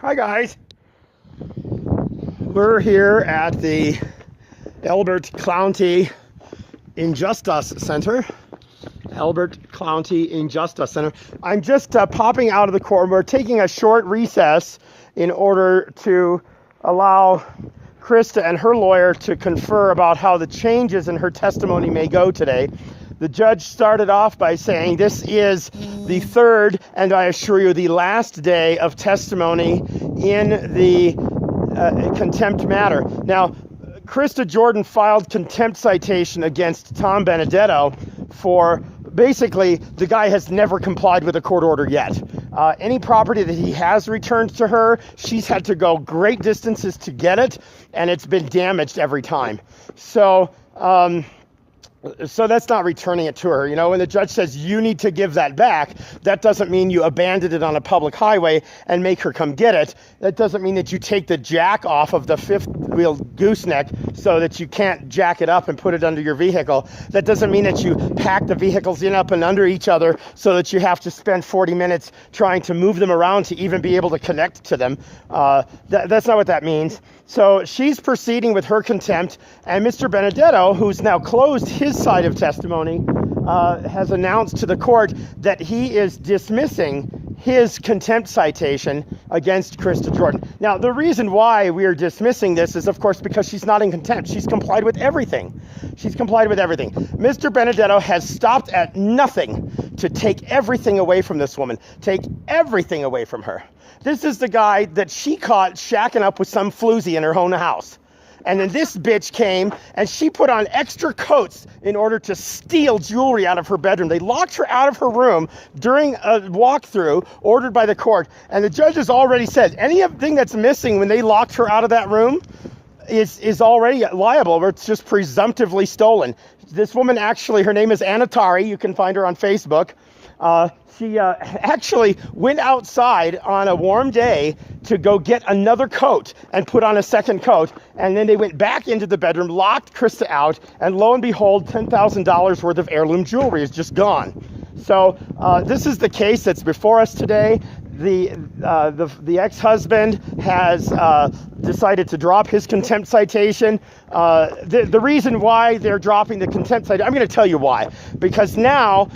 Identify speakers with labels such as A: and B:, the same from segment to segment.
A: Hi guys. We're here at the Elbert County Injustice Center. Elbert County Injustice Center. I'm just popping out of the court. We're taking a short recess in order to allow Krista and her lawyer to confer about how the changes in her testimony may go today. The judge started off by saying this is the third, and I assure you, the last day of testimony in the contempt matter. Now, Krista Jordan filed contempt citation against Tom Benedetto for basically the guy has never complied with a court order yet. Any property that he has returned to her, she's had to go great distances to get it, and it's been damaged every time. So that's not returning it to her. You know, when the judge says you need to give that back, that doesn't mean you abandon it on a public highway and make her come get it. That doesn't mean that you take the jack off of the fifth wheel gooseneck so that you can't jack it up and put it under your vehicle. That doesn't mean that you pack the vehicles in up and under each other so that you have to spend 40 minutes trying to move them around to even be able to connect to them. That's not what that means. So she's proceeding with her contempt, and Mr. Benedetto, who's now closed his side of testimony, has announced to the court that he is dismissing his contempt citation against Krista Jordan. Now, the reason why we are dismissing this is, of course, because she's not in contempt. She's complied with everything. She's complied with everything. Mr. Benedetto has stopped at nothing to take everything away from this woman, take everything away from her. This is the guy that she caught shacking up with some floozy in her own house. And then this bitch came and she put on extra coats in order to steal jewelry out of her bedroom. They locked her out of her room during a walkthrough ordered by the court. And the judge has already said anything that's missing when they locked her out of that room is already liable, or it's just presumptively stolen. This woman actually, her name is Anatari. You can find her on Facebook. She actually went outside on a warm day to go get another coat and put on a second coat. And then they went back into the bedroom, locked Krista out, and lo and behold, $10,000 worth of heirloom jewelry is just gone. So this is the case that's before us today. The ex-husband has decided to drop his contempt citation. The reason why they're dropping the contempt citation, I'm going to tell you why. Because now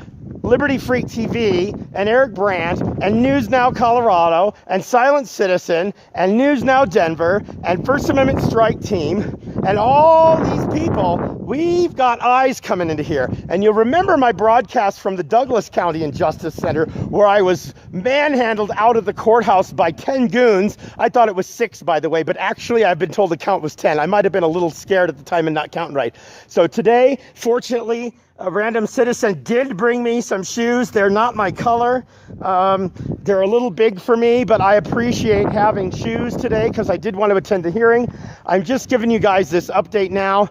A: Liberty Freak TV and Eric Brandt and News Now Colorado and Silent Citizen and News Now Denver and First Amendment Strike Team and all these people, we've got eyes coming into here. And you'll remember my broadcast from the Douglas County Injustice Center where I was manhandled out of the courthouse by 10 goons. I thought it was 6, by the way, but actually I've been told the count was 10. I might have been a little scared at the time and not counting right. So today, fortunately, a random citizen did bring me some shoes. They're not my color. They're a little big for me, but I appreciate having shoes today because I did want to attend the hearing. I'm just giving you guys this update now.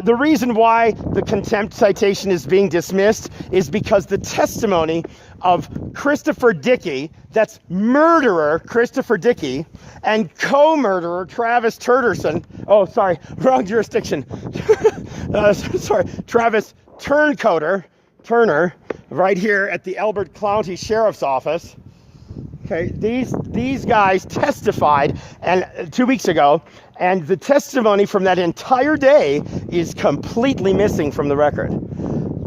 A: The reason why the contempt citation is being dismissed is because the testimony of Christopher Dickey, that's murderer Christopher Dickey, and co-murderer Travis Turnerson. Oh, sorry, wrong jurisdiction. Sorry, Travis Turner, right here at the Elbert County Sheriff's Office. Okay, these guys testified 2 weeks ago, and the testimony from that entire day is completely missing from the record.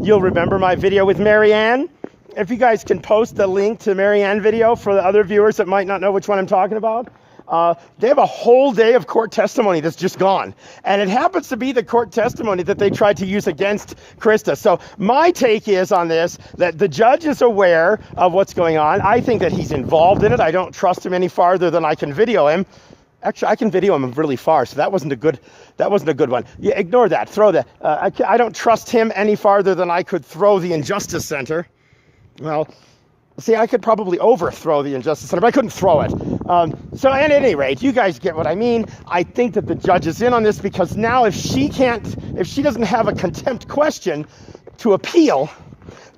A: You'll remember my video with Marianne. If you guys can post the link to Marianne video for the other viewers that might not know which one I'm talking about. They have a whole day of court testimony that's just gone. And it happens to be the court testimony that they tried to use against Krista. So my take is on this, that the judge is aware of what's going on. I think that he's involved in it. I don't trust him any farther than I can video him. Actually, I can video him really far, so that wasn't a good one. Yeah, ignore that. Throw that. I don't trust him any farther than I could throw the Injustice Center. Well, see, I could probably overthrow the Injustice Center, but I couldn't throw it. So at any rate, you guys get what I mean. I think that the judge is in on this because now if she doesn't have a contempt question to appeal,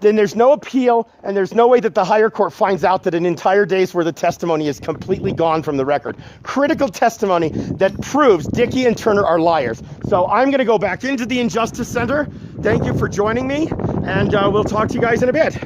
A: then there's no appeal and there's no way that the higher court finds out that an entire day's worth of testimony is completely gone from the record. Critical testimony that proves Dickey and Turner are liars. So I'm going to go back into the Injustice Center. Thank you for joining me, and we'll talk to you guys in a bit.